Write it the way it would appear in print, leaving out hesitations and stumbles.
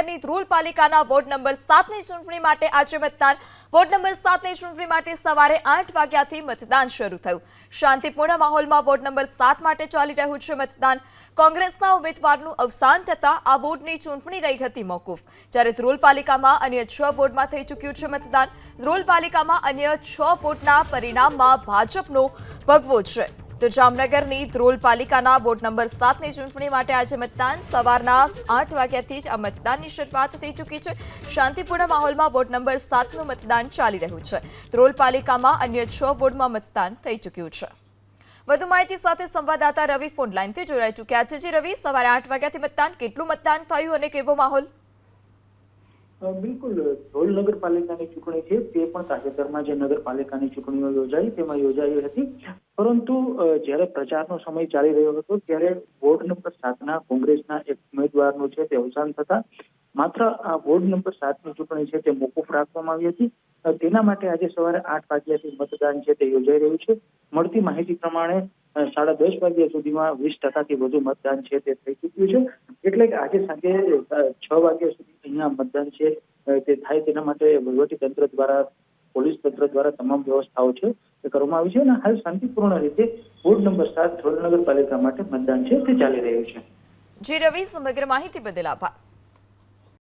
સુરેન્દ્રનગરની ધ્રોલ પાલિકાના ward number 7ની ચૂંટણી માટે આજે મતદાન। વોર્ડ નંબર 7ની ચૂંટણી માટે સવારે 8 વાગ્યાથી મતદાન શરૂ થયું। શાંતિપૂર્ણ માહોલમાં વોર્ડ નંબર 7 માટે ચાલી રહ્યું છે મતદાન। કોંગ્રેસના ઉમેદવારનું અવસાન થતાં આ વોર્ડની ચૂંટણી રહી હતી મોકૂફ, જ્યારે ધ્રોલ પાલિકામાં અન્ય 6 વોર્ડમાં થઈ ચૂક્યું છે મતદાન। ધ્રોલ પાલિકામાં અન્ય 6 વોર્ડના પરિણામમાં ભાજપનો ભગવો છે। તો જામનગરની ધ્રોલ પાલિકાના વોર્ડ નંબર 7ની ચૂંટણી માટે આજે મતદાન સવારના 8 વાગ્યાથી જ આ મતદાનની શરૂઆત થઈ ચૂકી છે। શાંતિપૂર્ણ માહોલમાં વોર્ડ નંબર 7નું મતદાન ચાલી રહ્યું છે। ધ્રોલ પાલિકામાં અન્ય 6 વોર્ડમાં મતદાન થઈ ચૂક્યું છે। વધુ માહિતી સાથે સંવાદદાતા રવિ ફોન લાઈનથી જોડાઈ ચૂક્યા છે। જી રવિ, સવારે 8 વાગ્યાથી મતદાન, કેટલું મતદાન થયું અને કેવો માહોલ? બિલકુલ, ધ્રોલ નગરપાલિકાની ચૂંટણી છે તે પણ તાજેતરમાં જે નગરપાલિકાની ચૂંટણીઓ યોજાઈ તેમાં યોજાઈ હતી, પરંતુ જ્યારે પ્રચારનો સમય ચાલી રહ્યો હતો ત્યારે વોર્ડ નંબર 7ના કોંગ્રેસના એક ઉમેદવારનું છે તે અવસાન થતા માત્ર આ વોર્ડ નંબર 7ની ચૂંટણી છે તે મોકૂફ રાખવામાં આવી હતી। તેના માટે આજે સવારે 8 વાગ્યાથી મતદાન છે તે યોજાઈ રહ્યું છે। મળતી માહિતી પ્રમાણે 10:30 વાગ્યા સુધીમાં 20% વધુ મતદાન છે તે થઈ ચૂક્યું છે, એટલે કે આજે સાંજે 6 વાગ્યા સુધી અહીંયા મતદાન છે તે થાય તેના માટે વહીવટી તંત્ર દ્વારા, પોલીસ તંત્ર દ્વારા તમામ વ્યવસ્થાઓ છે તે કરવામાં આવી છે અને હાલ શાંતિપૂર્ણ રીતે વોર્ડ નંબર 7 ધ્રોલ નગરપાલિકા માટે મતદાન છે તે ચાલી રહ્યું છે। જી રવિ, સમગ્ર માહિતી બદલ આભાર।